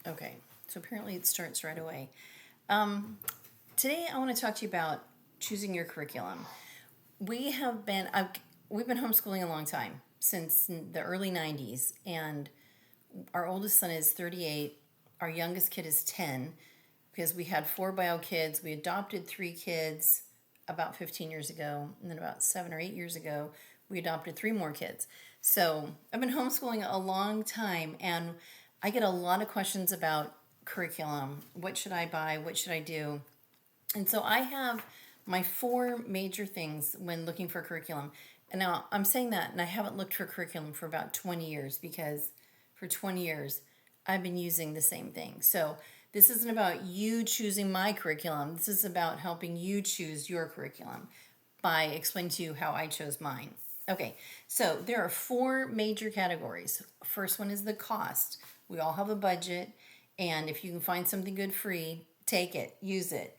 Okay, so apparently it starts right away. Um, Today I want to talk to you about choosing your curriculum. We've been homeschooling a long time, since the early 90s, and our oldest son is 38, our youngest kid is 10, because we had four bio kids. We adopted three kids about 15 years ago, and then about 7 or 8 years ago, we adopted three more kids. So I've been homeschooling a long time, and I get a lot of questions about curriculum. What should I buy? What should I do? And so I have my four major things when looking for curriculum. And now I'm saying that, and I haven't looked for curriculum for about 20 years, because for 20 years I've been using the same thing. So this isn't about you choosing my curriculum. This is about helping you choose your curriculum by explaining to you how I chose mine. Okay, so there are four major categories. First one is the cost. We all have a budget, and if you can find something good free, take it, use it.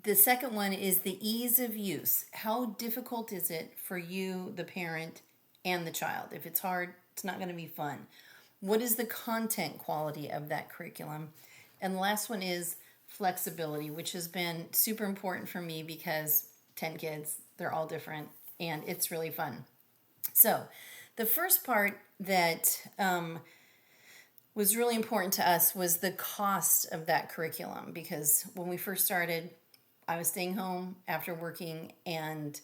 The second one is the ease of use. How difficult is it for you, the parent, and the child? If it's hard, it's not going to be fun. What is the content quality of that curriculum? And the last one is flexibility, which has been super important for me because 10 kids, they're all different, and it's really fun. So, the first part that was really important to us was the cost of that curriculum, because when we first started, I was staying home after working, and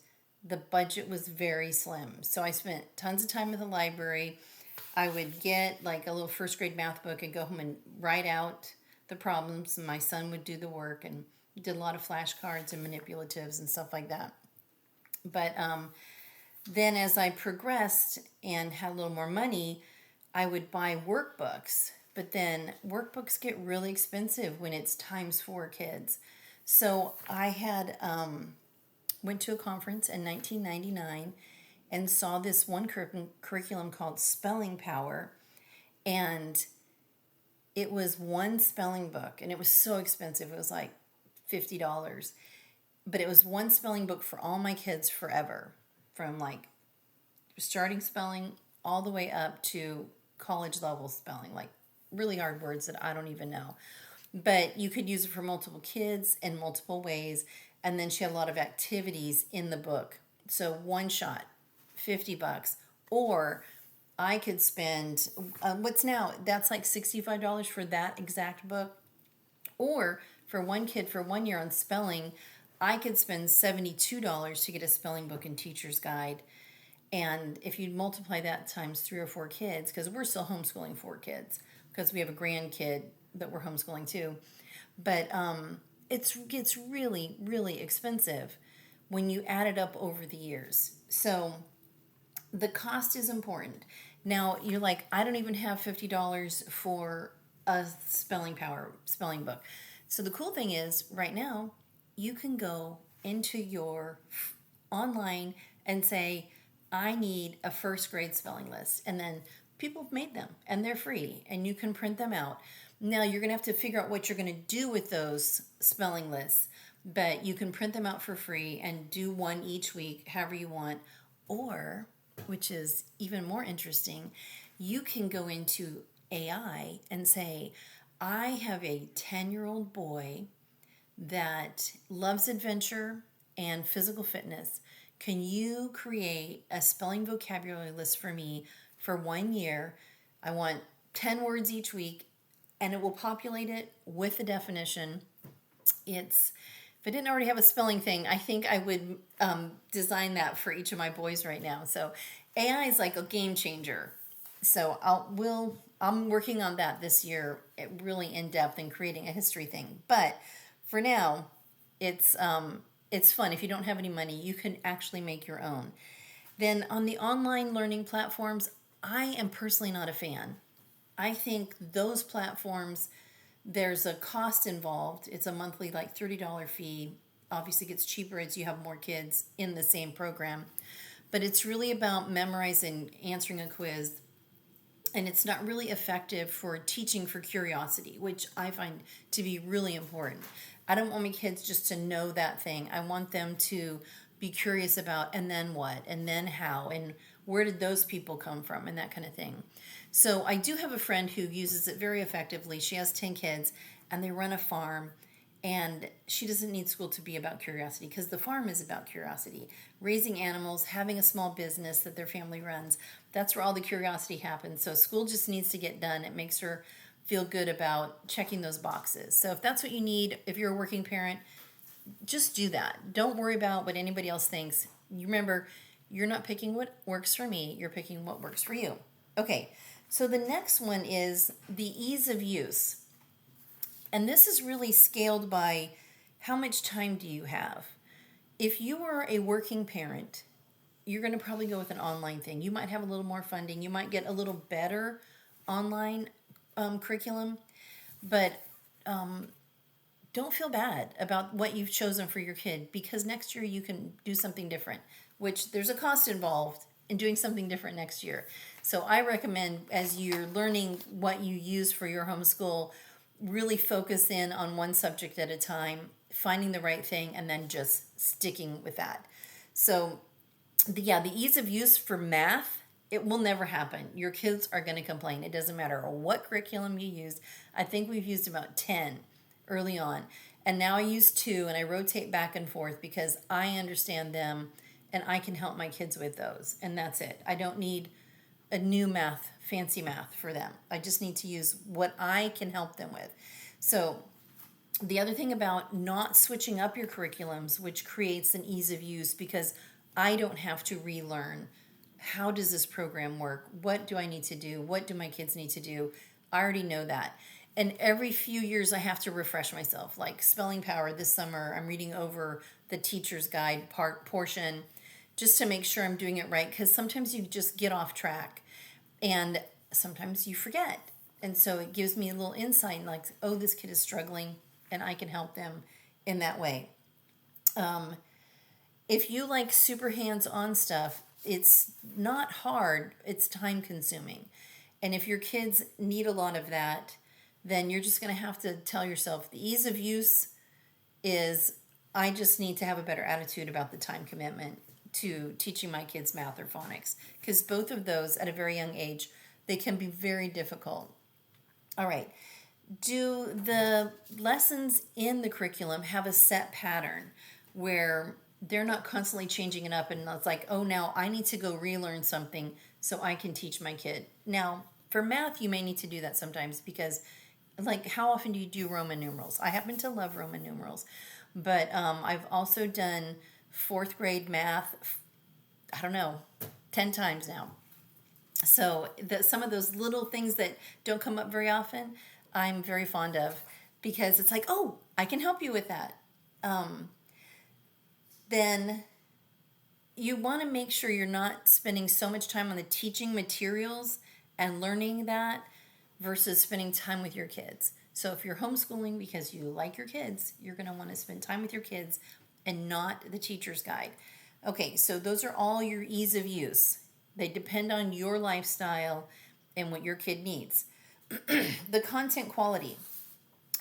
the budget was very slim. So I spent tons of time at the library. I would get like a little first grade math book and go home and write out the problems, and my son would do the work, and did a lot of flashcards and manipulatives and stuff like that. But then as I progressed and had a little more money, I would buy workbooks. But then workbooks get really expensive when it's times four kids. So I had went to a conference in 1999 and saw this one curriculum called Spelling Power, and it was one spelling book, and it was so expensive. It was like $50, but it was one spelling book for all my kids forever, from like starting spelling all the way up to college level spelling, like really hard words that I don't even know. But you could use it for multiple kids in multiple ways. And then she had a lot of activities in the book. So one shot, $50. Or I could spend, what's now, that's like $65 for that exact book. Or for one kid for 1 year on spelling, I could spend $72 to get a spelling book and teacher's guide. And if you multiply that times three or four kids, because we're still homeschooling four kids, because we have a grandkid that we're homeschooling too. But it gets really, really expensive when you add it up over the years. So the cost is important. Now you're like, I don't even have $50 for a spelling book. So the cool thing is, right now, you can go into your online and say, I need a first grade spelling list. And then people have made them, and they're free, and you can print them out. Now you're going to have to figure out what you're going to do with those spelling lists, but you can print them out for free and do one each week, however you want. Or, which is even more interesting, you can go into AI and say, I have a 10-year-old boy that loves adventure and physical fitness. Can you create a spelling vocabulary list for me for 1 year? I want 10 words each week, and it will populate it with the definition. If I didn't already have a spelling thing, I think I would design that for each of my boys right now. So AI is like a game changer. So I'm working on that this year, really in depth, and creating a history thing. But for now, it's it's fun. If you don't have any money, you can actually make your own. Then on the online learning platforms, I am personally not a fan. I think those platforms, there's a cost involved. It's a monthly, like $30 fee. Obviously, it gets cheaper as you have more kids in the same program. But it's really about memorizing, answering a quiz, and it's not really effective for teaching for curiosity, which I find to be really important. I don't want my kids just to know that thing. I want them to be curious about, and then what, and then how, and Where did those people come from, and that kind of thing. So I do have a friend who uses it very effectively. She has 10 kids, and they run a farm, and she doesn't need school to be about curiosity, because the farm is about curiosity. Raising animals, having a small business that their family runs, that's where all the curiosity happens. So school just needs to get done. It makes her feel good about checking those boxes. So if that's what you need, if you're a working parent, just do that. Don't worry about what anybody else thinks. You remember, you're not picking what works for me, you're picking what works for you. Okay, so the next one is the ease of use. And this is really scaled by how much time do you have. If you are a working parent, you're going to probably go with an online thing. You might have a little more funding. You might get a little better online curriculum, but don't feel bad about what you've chosen for your kid, because next year you can do something different, which there's a cost involved in doing something different next year. So I recommend, as you're learning what you use for your homeschool, really focus in on one subject at a time, finding the right thing, and then just sticking with that. So the ease of use for math, it will never happen. Your kids are going to complain. It doesn't matter what curriculum you use. I think we've used about 10 early on. And now I use 2, and I rotate back and forth because I understand them and I can help my kids with those. And that's it. I don't need a new math, fancy math for them. I just need to use what I can help them with. So the other thing about not switching up your curriculums, which creates an ease of use, because I don't have to relearn. How does this program work? What do I need to do? What do my kids need to do? I already know that. And every few years I have to refresh myself. Like spelling power this summer, I'm reading over the teacher's guide portion just to make sure I'm doing it right, because sometimes you just get off track and sometimes you forget. And so it gives me a little insight, like, oh, this kid is struggling and I can help them in that way. If you like super hands-on stuff, it's not hard, it's time consuming. And if your kids need a lot of that, then you're just going to have to tell yourself the ease of use is, I just need to have a better attitude about the time commitment to teaching my kids math or phonics, because both of those at a very young age, they can be very difficult. All right. Do the lessons in the curriculum have a set pattern where they're not constantly changing it up and it's like, oh, now I need to go relearn something so I can teach my kid? Now, for math, you may need to do that sometimes, because like, how often do you do Roman numerals? I happen to love Roman numerals, but I've also done 4th grade math, I don't know, 10 times now. So some of those little things that don't come up very often, I'm very fond of, because it's like, oh, I can help you with that. Then you want to make sure you're not spending so much time on the teaching materials and learning that versus spending time with your kids. So if you're homeschooling because you like your kids, you're going to want to spend time with your kids and not the teacher's guide. Okay, so those are all your ease of use. They depend on your lifestyle and what your kid needs. The content quality.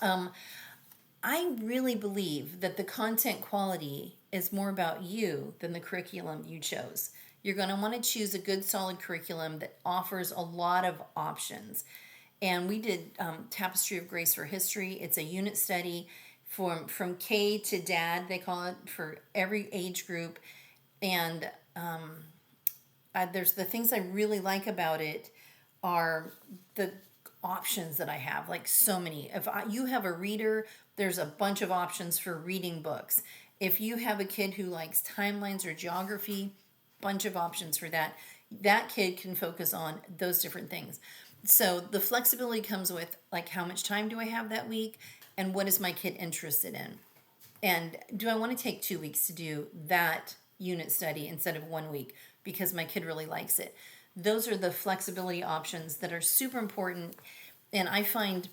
I really believe that the content quality is more about you than the curriculum you chose. You're going to want to choose a good, solid curriculum that offers a lot of options. And we did Tapestry of Grace for History. It's a unit study from K to Dad, they call it, for every age group. And there's the things I really like about it are the options that I have, like so many. If you have a reader, there's a bunch of options for reading books. If you have a kid who likes timelines or geography, bunch of options for that. That kid can focus on those different things. So the flexibility comes with, like, how much time do I have that week, and what is my kid interested in? And do I want to take 2 weeks to do that unit study instead of 1 week because my kid really likes it? Those are the flexibility options that are super important. And I find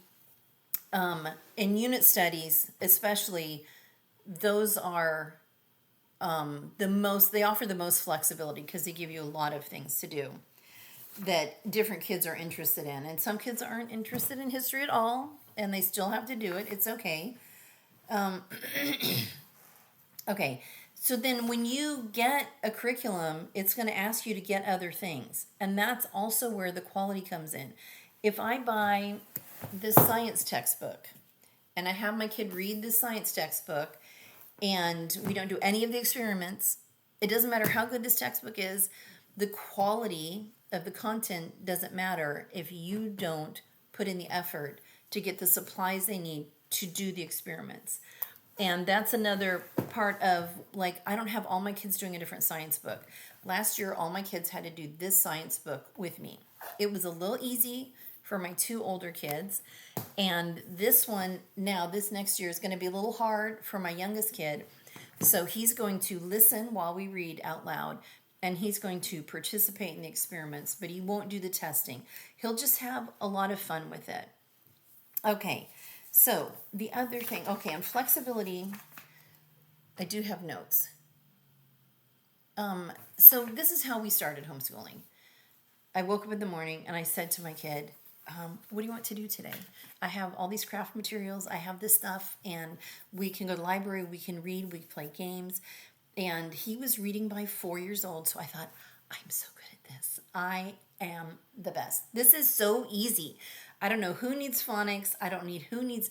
in unit studies, especially, those are they offer the most flexibility because they give you a lot of things to do that different kids are interested in. And some kids aren't interested in history at all, and they still have to do it. It's okay. Okay, So then when you get a curriculum, it's going to ask you to get other things. And that's also where the quality comes in. If I buy this science textbook and I have my kid read the science textbook and we don't do any of the experiments, it doesn't matter how good this textbook is, the quality of the content doesn't matter if you don't put in the effort to get the supplies they need to do the experiments. And that's another part of, like, I don't have all my kids doing a different science book. Last year, all my kids had to do this science book with me. It was a little easy for my two older kids. And this one, now, this next year is going to be a little hard for my youngest kid. So he's going to listen while we read out loud, and he's going to participate in the experiments, but he won't do the testing. He'll just have a lot of fun with it. Okay. So the other thing, okay, on flexibility, I do have notes. So this is how we started homeschooling. I woke up in the morning and I said to my kid, what do you want to do today? I have all these craft materials, I have this stuff, and we can go to the library, we can read, we can play games. And he was reading by 4 years old, so I thought, I'm so good at this. I am the best. This is so easy. I don't know who needs phonics. I don't need who needs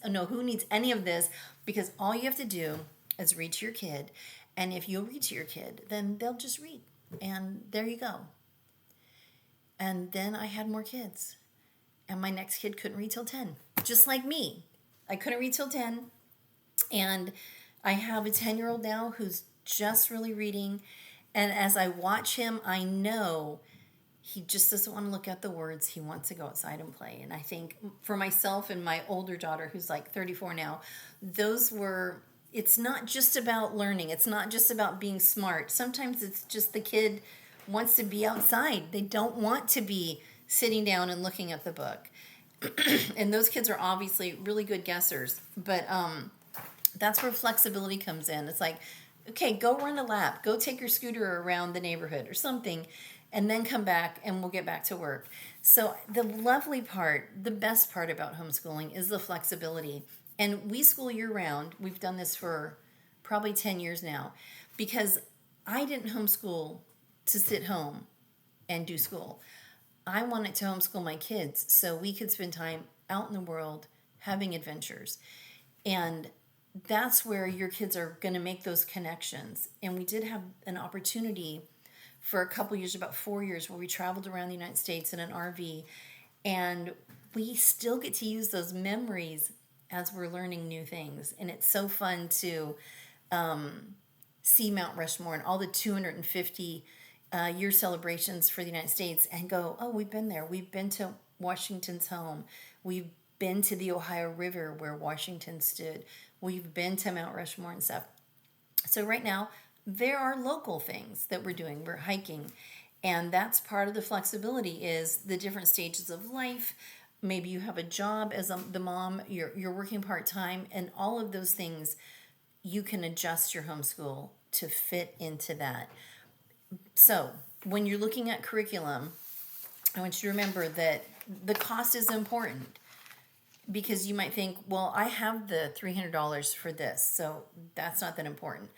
any of this, because all you have to do is read to your kid. And if you'll read to your kid, then they'll just read. And there you go. And then I had more kids. And my next kid couldn't read till 10, just like me. I couldn't read till 10. And I have a 10-year-old now who's just really reading. And as I watch him, I know he just doesn't want to look at the words. He wants to go outside and play. And I think for myself and my older daughter, who's like 34 now, it's not just about learning. It's not just about being smart. Sometimes it's just the kid wants to be outside. They don't want to be sitting down and looking at the book. And those kids are obviously really good guessers. But that's where flexibility comes in. It's like, okay, go run a lap. Go take your scooter around the neighborhood or something, and then come back and we'll get back to work. So the lovely part, the best part about homeschooling is the flexibility. And we school year round. We've done this for probably 10 years now, because I didn't homeschool to sit home and do school. I wanted to homeschool my kids so we could spend time out in the world having adventures. And that's where your kids are going to make those connections. And we did have an opportunity for a couple years, about 4 years, where we traveled around the United States in an RV, and we still get to use those memories as we're learning new things. And it's so fun to see Mount Rushmore and all the 250 year celebrations for the United States and go, oh, we've been there. We've been to Washington's home. We've been to the Ohio River where Washington stood. We've been to Mount Rushmore and stuff. So right now, there are local things that we're doing. We're hiking. And that's part of the flexibility, is the different stages of life. Maybe you have a job as the mom, you're working part-time, and all of those things, you can adjust your homeschool to fit into that. So when you're looking at curriculum, I want you to remember that the cost is important, because you might think, well, I have the $300 for this, so that's not that important.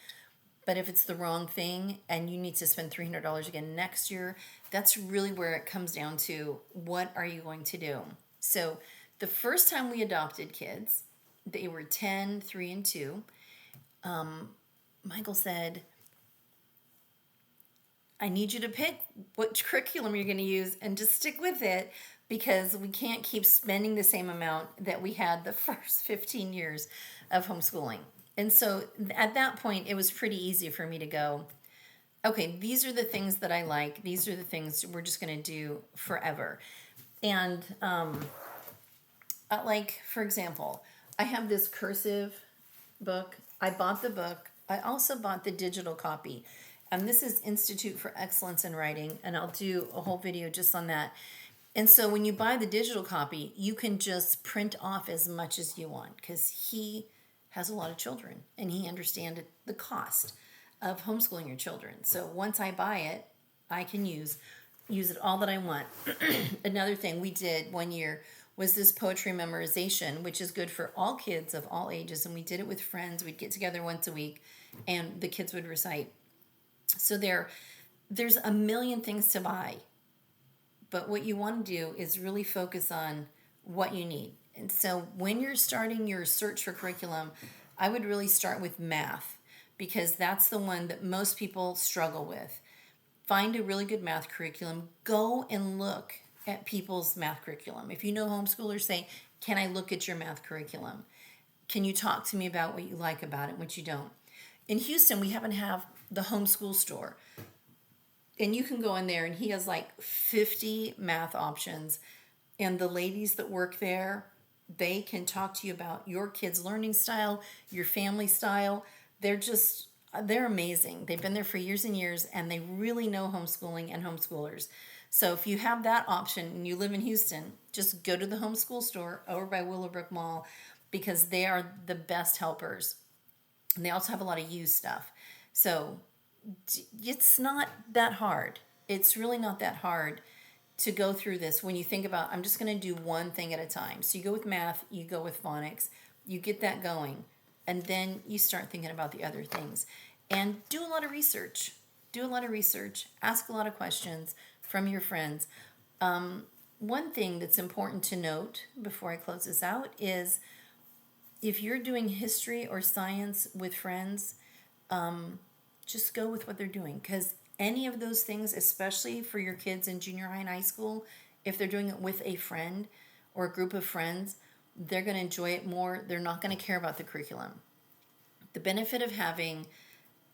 But if it's the wrong thing and you need to spend $300 again next year, that's really where it comes down to, what are you going to do? So the first time we adopted kids, they were 10, 3, and 2. Michael said, I need you to pick what curriculum you're going to use and just stick with it, because we can't keep spending the same amount that we had the first 15 years of homeschooling. And so at that point, it was pretty easy for me to go, okay, these are the things that I like. These are the things we're just going to do forever. And like, for example, I have this cursive book. I bought the book. I also bought the digital copy. And this is Institute for Excellence in Writing, and I'll do a whole video just on that. And so when you buy the digital copy, you can just print off as much as you want, because he has a lot of children and he understands the cost of homeschooling your children. So once I buy it, I can use it all that I want. Another thing we did one year was this poetry memorization, which is good for all kids of all ages. And we did it with friends. We'd get together once a week and the kids would recite. So there's a million things to buy. But what you want to do is really focus on what you need. And so when you're starting your search for curriculum, I would really start with math because that's the one that most people struggle with. Find a really good math curriculum. Go and look at people's math curriculum. If you know homeschoolers, say, can I look at your math curriculum? Can you talk to me about what you like about it, what you don't? In Houston, we happen to have the Homeschool store. And you can go in there and he has like 50 math options. And the ladies that work there, they can talk to you about your kids' learning style, your family style. They're amazing. They've been there for years and years, and they really know homeschooling and homeschoolers. So if you have that option and you live in Houston, just go to the Homeschool store over by Willowbrook Mall because they are the best helpers. And they also have a lot of used stuff. So it's not that hard. It's really not that hard to go through this when you think about, I'm just going to do one thing at a time. So you go with math, you go with phonics, you get that going, and then you start thinking about the other things. And do a lot of research. Do a lot of research. Ask a lot of questions from your friends. One thing that's important to note before I close this out is if you're doing history or science with friends, just go with what they're doing because any of those things, especially for your kids in junior high and high school, if they're doing it with a friend or a group of friends, they're going to enjoy it more. They're not going to care about the curriculum. The benefit of having,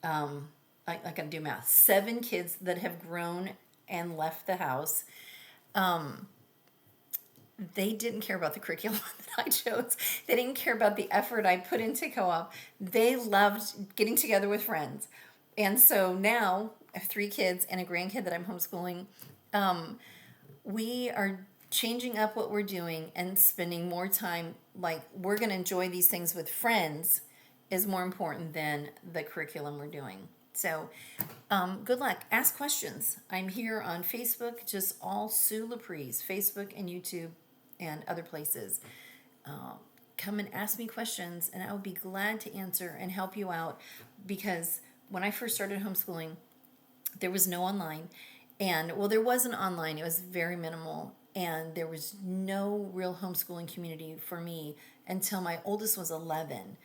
I can do math, 7 kids that have grown and left the house, they didn't care about the curriculum that I chose. They didn't care about the effort I put into co-op. They loved getting together with friends. And so now I have 3 kids and a grandkid that I'm homeschooling. We are changing up what we're doing and spending more time, like we're going to enjoy these things with friends is more important than the curriculum we're doing. So good luck. Ask questions. I'm here on Facebook, just all Sue Laprise, Facebook and YouTube and other places. Come and ask me questions and I will be glad to answer and help you out because when I first started homeschooling, there was no online. And, well, there was an online. It was very minimal. And there was no real homeschooling community for me until my oldest was 11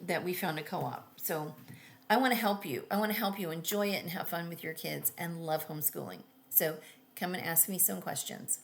that we found a co-op. So I want to help you. I want to help you enjoy it and have fun with your kids and love homeschooling. So come and ask me some questions.